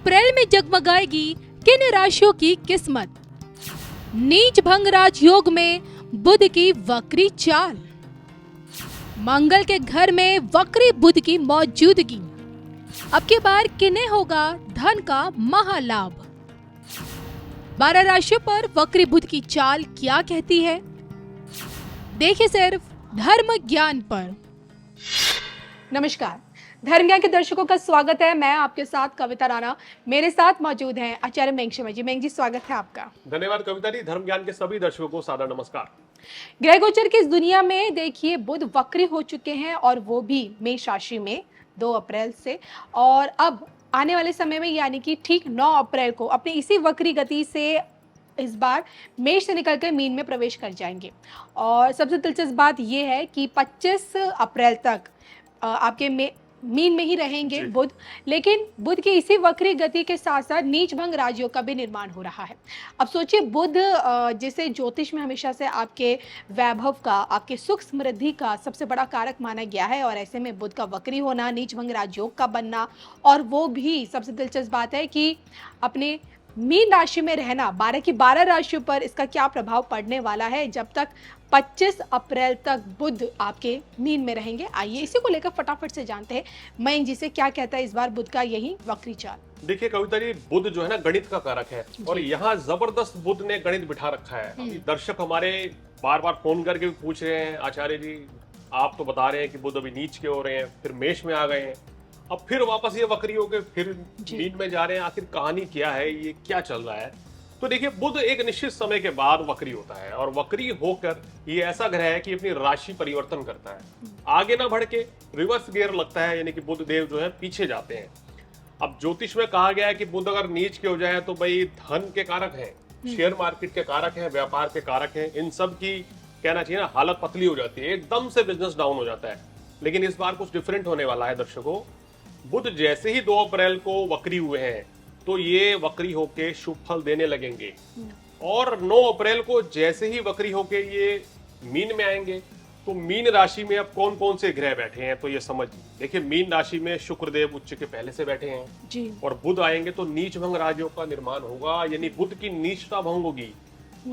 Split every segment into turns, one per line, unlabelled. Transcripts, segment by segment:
अप्रैल में जगमगाएगी किन राशियों की किस्मत। नीच भंग राजयोग में बुध की वक्री चाल। मंगल के घर में वक्री बुध की मौजूदगी। अब की बार किन्हें होगा धन का महालाभ। 12 राशियों पर वक्री बुध की चाल क्या कहती है, देखिए सिर्फ धर्म ज्ञान पर। नमस्कार, धर्म ज्ञान के दर्शकों का स्वागत है। मैं आपके साथ कविता राणा, मेरे साथ मौजूद हैं आचार्य मेंग शर्मा जी। मेंग जी, स्वागत है आपका।
धन्यवाद कविता जी। धर्म ज्ञान के सभी दर्शकों को सादर नमस्कार।
ग्रह गोचर की इस दुनिया में देखिए बुध वक्री हो चुके हैं और वो भी मेष राशि में 2 अप्रैल से, और अब आने वाले समय में यानी कि ठीक 9 अप्रैल को अपनी इसी वक्री गति से इस बार मेष से निकलकर मीन में प्रवेश कर जाएंगे। और सबसे दिलचस्प बात यह है कि 25 अप्रैल तक आपके मीन में ही रहेंगे बुध, लेकिन बुध की इसी वक्री गति के साथ साथ नीच भंग राजयोग का भी निर्माण हो रहा है। अब सोचिए, बुध जिसे ज्योतिष में हमेशा से आपके वैभव का, आपके सुख समृद्धि का सबसे बड़ा कारक माना गया है, और ऐसे में बुध का वक्री होना, नीच भंग राजयोग का बनना, और वो भी सबसे दिलचस्प बात है कि अपने मीन राशि में रहना, 12 की 12 राशियों पर इसका क्या प्रभाव पड़ने वाला है जब तक 25 अप्रैल तक बुध आपके मीन में रहेंगे। आइए इसी को लेकर फटाफट से जानते हैं मयंक जी से क्या कहता है इस बार बुध का यही वक्री चाल।
देखिए कविता जी, बुध जो है ना गणित का कारक है और यहाँ जबरदस्त बुध ने गणित बिठा रखा है। अभी दर्शक हमारे बार बार फोन करके भी पूछ रहे हैं, आचार्य जी आप तो बता रहे हैं कि बुध अभी नीच के हो रहे हैं, फिर मेष में आ गए हैं, अब फिर वापस ये वक्री होकर फिर मीन में जा रहे हैं, आखिर कहानी क्या है, ये क्या चल रहा है। तो देखिए, बुध एक निश्चित समय के बाद वक्री होता है और वक्री होकर ये ऐसा ग्रह है कि अपनी राशि परिवर्तन करता है, आगे ना बढ़ के रिवर्स गियर लगता है, यानी कि बुध देव जो है पीछे जाते हैं। अब ज्योतिष में कहा गया है कि बुध अगर नीच के हो जाए तो भाई धन के कारक हैं, शेयर मार्केट के कारक हैं, व्यापार के कारक हैं, इन सब की कहना चाहिए ना हालत पतली हो जाती है, एकदम से बिजनेस डाउन हो जाता है। लेकिन इस बार कुछ डिफरेंट होने वाला है दर्शकों। बुध जैसे ही 2 अप्रैल को वक्री हुए हैं तो ये वक्री होके शुभ फल देने लगेंगे, और 9 अप्रैल को जैसे ही वक्री होके ये मीन में आएंगे तो मीन राशि में अब कौन कौन से ग्रह बैठे हैं तो ये समझ। देखिए, मीन राशि में शुक्रदेव उच्च के पहले से बैठे हैं जी। और बुध आएंगे तो नीच भंग राजयोग का निर्माण होगा, यानी बुध की नीचता भंग होगी।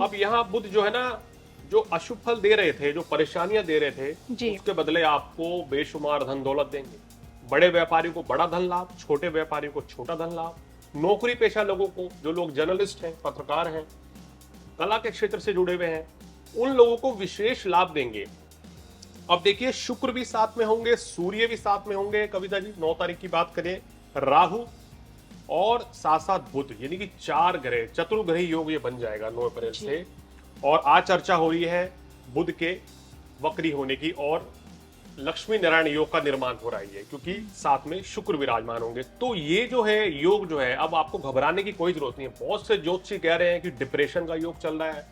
अब यहाँ बुध जो है ना, जो अशुभ फल दे रहे थे, जो परेशानियां दे रहे थे, उसके बदले आपको बेशुमार धन दौलत देंगे। बड़े व्यापारियों को बड़ा धन लाभ, छोटे व्यापारियों को छोटा धन लाभ, नौकरी पेशा लोगों को, जो लोग जर्नलिस्ट हैं, पत्रकार हैं, कला के क्षेत्र से जुड़े हुए हैं, उन लोगों को विशेष लाभ देंगे। अब देखिए, शुक्र भी साथ में होंगे, सूर्य भी साथ में होंगे। कविता जी 9 तारीख की बात करें, राहु और साथ साथ बुध, यानी कि 4 ग्रह, चतुर्ग्रही योग ये बन जाएगा 9 अप्रैल से। और आज चर्चा हो रही है बुध के वक्री होने की, और लक्ष्मी नारायण योग का निर्माण हो रहा है, क्योंकि साथ में शुक्र विराजमान होंगे। तो ये जो है योग जो है, अब आपको घबराने की कोई जरूरत नहीं है। बहुत से ज्योतिषी कह रहे हैं कि डिप्रेशन का योग चल रहा है,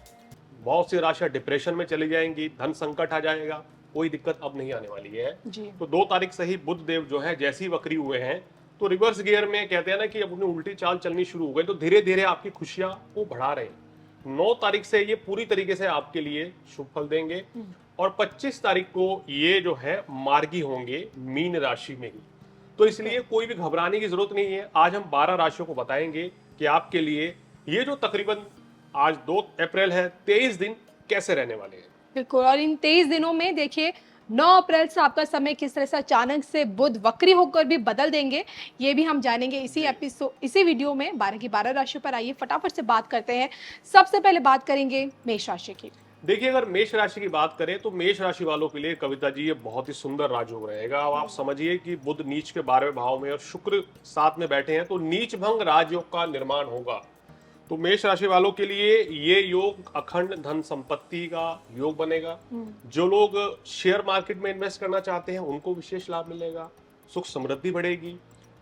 बहुत सी राशियां डिप्रेशन में चली जाएंगी, धन संकट आ जाएगा। कोई दिक्कत अब नहीं आने वाली है तो 2 तारीख से ही बुध देव जो है जैसे ही वक्री हुए हैं तो रिवर्स गियर में कहते हैं ना कि अब उन्हें उल्टी चाल चलनी शुरू हो गई, तो धीरे धीरे आपकी खुशियां वो बढ़ा रहे हैं। 9 तारीख से ये पूरी तरीके से आपके लिए शुभ फल देंगे, और 25 तारीख को ये जो है मार्गी होंगे मीन राशि में ही। तो इसलिए कोई भी घबराने की जरूरत नहीं है। आज हम 12 राशियों को बताएंगे कि आपके लिए ये जो तकरीबन आज 2 अप्रैल है, 23 दिन कैसे रहने वाले हैं।
बिल्कुल, और इन 23 दिनों में देखिए 9 अप्रैल से आपका समय किस तरह से अचानक से बुध वक्री होकर भी बदल देंगे, ये भी हम जानेंगे इसी वीडियो में 12 की 12 राशियों पर। आइए फटाफट से बात करते हैं। सबसे पहले बात करेंगे मेष राशि की।
देखिए, अगर मेष राशि की बात करें तो मेष राशि वालों के लिए कविता जी ये बहुत ही सुंदर राजयोग रहेगा। अब आप समझिए कि बुध नीच के 12वें भाव में और शुक्र साथ में बैठे हैं, तो नीच भंग राजयोग का निर्माण होगा। तो मेष राशि वालों के लिए ये योग अखंड धन संपत्ति का योग बनेगा। जो लोग शेयर मार्केट में इन्वेस्ट करना चाहते हैं उनको विशेष लाभ मिलेगा, सुख समृद्धि बढ़ेगी,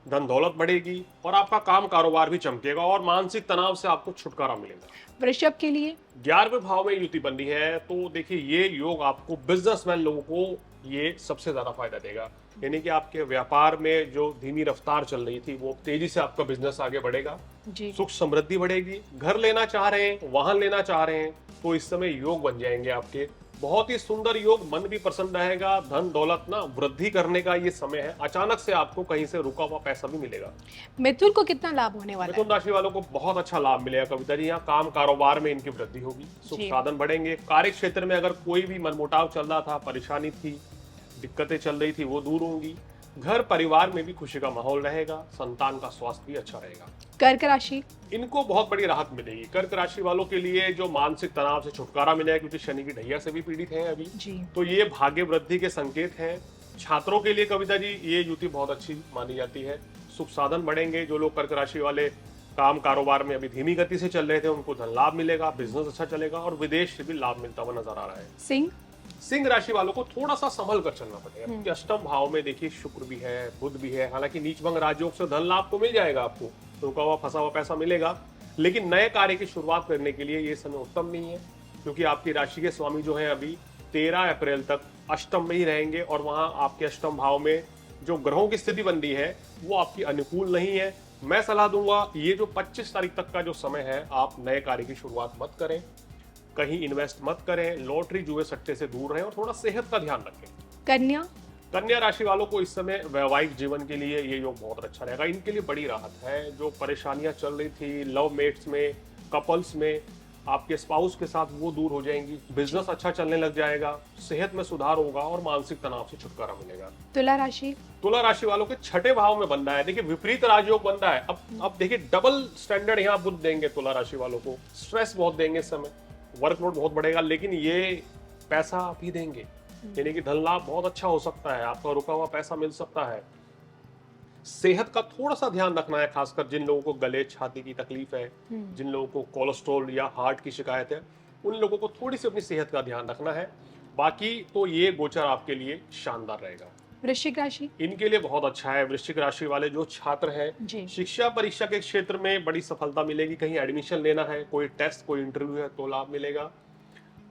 धन दौलत बढ़ेगी, और आपका काम कारोबार भी चमकेगा, और मानसिक तनाव से आपको छुटकारा मिलेगा।
वृषभ के लिए
11वें भाव में युति बनी है, तो देखिए ये योग आपको बिजनेसमैन लोगों को ये सबसे ज्यादा फायदा देगा। यानी कि आपके व्यापार में जो धीमी रफ्तार चल रही थी वो तेजी से आपका बिजनेस आगे बढ़ेगा, सुख समृद्धि बढ़ेगी। घर लेना चाह रहे हैं, वाहन लेना चाह रहे हैं, तो इस समय योग बन जाएंगे आपके। बहुत ही सुंदर योग, मन भी प्रसन्न रहेगा, धन दौलत ना वृद्धि करने का ये समय है। अचानक से आपको कहीं से रुका हुआ पैसा भी मिलेगा।
मिथुन को कितना लाभ होने वाला है?
मिथुन राशि वालों को बहुत अच्छा लाभ मिलेगा कविता जी। यहाँ काम कारोबार में इनकी वृद्धि होगी, सुख
जी।
साधन बढ़ेंगे। कार्य क्षेत्र में अगर कोई भी मनमुटाव चल रहा था, परेशानी थी, दिक्कतें चल रही थी, वो दूर होंगी। घर परिवार में भी खुशी का माहौल रहेगा, संतान का स्वास्थ्य भी अच्छा रहेगा।
कर्क राशि,
इनको बहुत बड़ी राहत मिलेगी। कर्क राशि वालों के लिए जो मानसिक तनाव से छुटकारा मिलेगा, क्योंकि शनि की ढैया से भी पीड़ित हैं अभी,
जी।
तो ये भाग्य वृद्धि के संकेत हैं। छात्रों के लिए कविता जी ये युति बहुत अच्छी मानी जाती है। सुख साधन बढ़ेंगे। जो लोग कर्क राशि वाले काम कारोबार में अभी धीमी गति से चल रहे थे, उनको धन लाभ मिलेगा, बिजनेस अच्छा चलेगा और विदेश से भी लाभ मिलता हुआ नजर आ रहा है।
सिंह,
सिंह राशि वालों को थोड़ा सा संभल कर चलना पड़ेगा, क्योंकि अष्टम भाव में देखिए शुक्र भी है, बुध भी है। हालांकि नीच भंग राजयोग से धन लाभ तो मिल जाएगा आपको, रुका हुआ फंसा हुआ पैसा मिलेगा, लेकिन नए कार्य की शुरुआत करने के लिए ये समय उत्तम नहीं है, क्योंकि आपकी राशि के स्वामी जो है अभी 13 अप्रैल तक अष्टम में ही रहेंगे और वहां आपके अष्टम भाव में जो ग्रहों की स्थिति बन रही है वो आपकी अनुकूल नहीं है। मैं सलाह दूंगा ये जो 25 तारीख तक का जो समय है, आप नए कार्य की शुरुआत मत करें, कहीं इन्वेस्ट मत करें, लॉटरी जुए सट्टे से दूर रहें और थोड़ा सेहत का ध्यान रखें।
कन्या,
कन्या राशि वालों को इस समय वैवाहिक जीवन के लिए ये योग बहुत अच्छा रहेगा। इनके लिए बड़ी राहत है। जो परेशानियां चल रही थी लव मेट्स में, कपल्स में, आपके स्पाउस के साथ, वो दूर हो जाएंगी। बिजनेस अच्छा चलने लग जाएगा, सेहत में सुधार होगा और मानसिक तनाव से छुटकारा मिलेगा।
तुला राशि,
तुला राशि वालों के छठे भाव में बन रहा है, देखिए विपरीत राजयोग बन रहा है। अब देखिए डबल स्टैंडर्ड यहाँ बुध देंगे तुला राशि वालों को। स्ट्रेस बहुत देंगे इस समय, वर्कलोड बहुत बढ़ेगा, लेकिन ये पैसा आप ही देंगे, यानी कि धन लाभ बहुत अच्छा हो सकता है, आपका रुका हुआ पैसा मिल सकता है। सेहत का थोड़ा सा ध्यान रखना है, खासकर जिन लोगों को गले छाती की तकलीफ है, जिन लोगों को कोलेस्ट्रॉल या हार्ट की शिकायत है, उन लोगों को थोड़ी सी अपनी सेहत का ध्यान रखना है। बाकी तो ये गोचर आपके लिए शानदार रहेगा।
वृश्चिक राशि,
इनके लिए बहुत अच्छा है। वृश्चिक राशि वाले जो छात्र हैं,
जी।
शिक्षा परीक्षा के क्षेत्र में बड़ी सफलता मिलेगी। कहीं एडमिशन लेना है, कोई टेस्ट, कोई इंटरव्यू है, तो लाभ मिलेगा।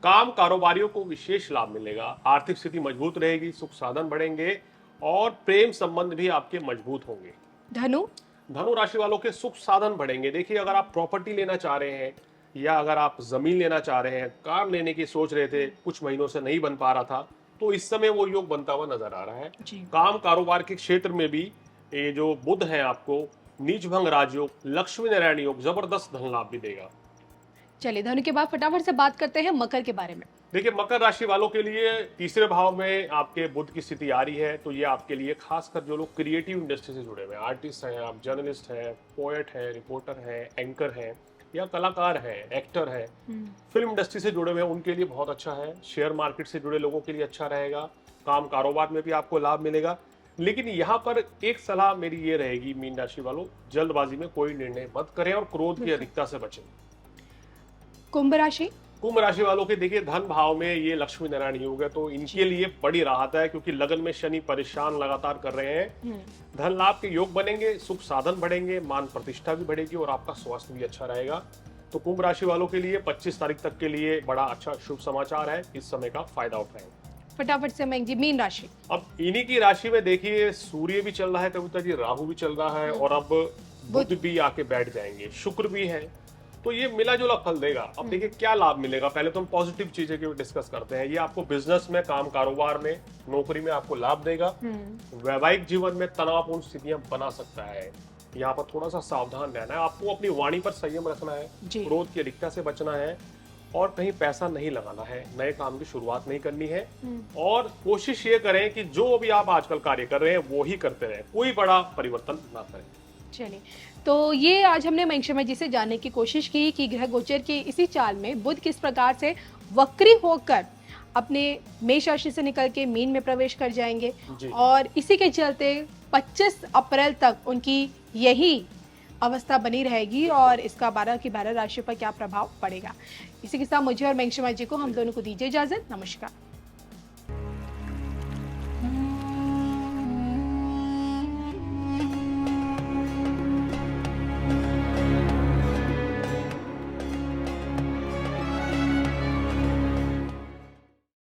काम कारोबारियों को विशेष लाभ मिलेगा। आर्थिक स्थिति मजबूत रहेगी, सुख साधन बढ़ेंगे और प्रेम संबंध भी आपके मजबूत होंगे।
धनु,
धनु राशि वालों के सुख साधन बढ़ेंगे। देखिए अगर आप प्रॉपर्टी लेना चाह रहे हैं या अगर आप जमीन लेना चाह रहे हैं, कार लेने की सोच रहे थे, कुछ महीनों से नहीं बन पा रहा था, तो इस समय वो योग बनता हुआ नजर आ रहा है।
जी।
काम कारोबार के क्षेत्र में भी ये जो बुध है आपको नीच भंग राजयोग, लक्ष्मी नारायण योग जबरदस्त धन लाभ भी देगा।
चलिए धनु के बाद फटाफट से बात करते हैं मकर के बारे में।
देखिए मकर राशि वालों के लिए तीसरे भाव में आपके बुध की स्थिति आ रही है, तो ये आपके लिए खासकर जो लोग क्रिएटिव इंडस्ट्री से जुड़े हुए हैं, आर्टिस्ट हैं, आप जर्नलिस्ट हैं, पोएट हैं, रिपोर्टर हैं, एंकर हैं या कलाकार हैं, एक्टर हैं, फिल्म इंडस्ट्री से जुड़े हुए हैं, उनके लिए बहुत अच्छा है। शेयर मार्केट से जुड़े लोगों के लिए अच्छा रहेगा। काम कारोबार में भी आपको लाभ मिलेगा। लेकिन यहाँ पर एक सलाह मेरी ये रहेगी, मीन राशि वालों, जल्दबाजी में कोई निर्णय मत करें और क्रोध की अधिकता से बचें।
कुंभ राशि,
कुंभ राशि वालों के देखिए धन भाव में ये लक्ष्मी नारायण योग है, तो इनके लिए बड़ी राहत है, क्योंकि लगन में शनि परेशान लगातार कर रहे हैं। धन लाभ के योग बनेंगे, सुख साधन बढ़ेंगे, मान प्रतिष्ठा भी बढ़ेगी और आपका स्वास्थ्य भी अच्छा रहेगा। तो कुंभ राशि वालों के लिए 25 तारीख तक के लिए बड़ा अच्छा शुभ समाचार है, इस समय का फायदा उठाएं।
फटाफट से मैं जी मीन राशि,
अब इन्हीं की राशि में देखिए सूर्य भी चल रहा है कविता जी, राहु भी चल रहा है और अब बुध भी आके बैठ जाएंगे, शुक्र भी है, तो ये मिला जुला फल देगा। अब देखिए क्या लाभ मिलेगा, पहले तो हम पॉजिटिव चीजें की डिस्कस करते हैं। ये आपको बिजनेस में, काम कारोबार में, नौकरी में आपको लाभ देगा। वैवाहिक जीवन में तनावपूर्ण स्थितियां बना सकता है, यहाँ पर थोड़ा सा सावधान रहना है। आपको अपनी वाणी पर संयम रखना है,
जी।
क्रोध की अधिकता से बचना है और कहीं पैसा नहीं लगाना है, नए काम की शुरुआत नहीं करनी है। और कोशिश ये करें कि जो भी आप आजकल कार्य कर रहे हैं वो ही करते रहें, कोई बड़ा परिवर्तन ना करें।
चलिए तो ये आज हमने महेंद्र जी से जानने की कोशिश की कि ग्रह गोचर के इसी चाल में बुध किस प्रकार से वक्री होकर अपने मेष राशि से निकल के मीन में प्रवेश कर जाएंगे
जी।
और इसी के चलते 25 अप्रैल तक उनकी यही अवस्था बनी रहेगी और इसका 12 की 12 राशि पर क्या प्रभाव पड़ेगा। इसी के साथ मुझे और महेंद्र जी को हम दोनों को दीजिए इजाजत। नमस्कार।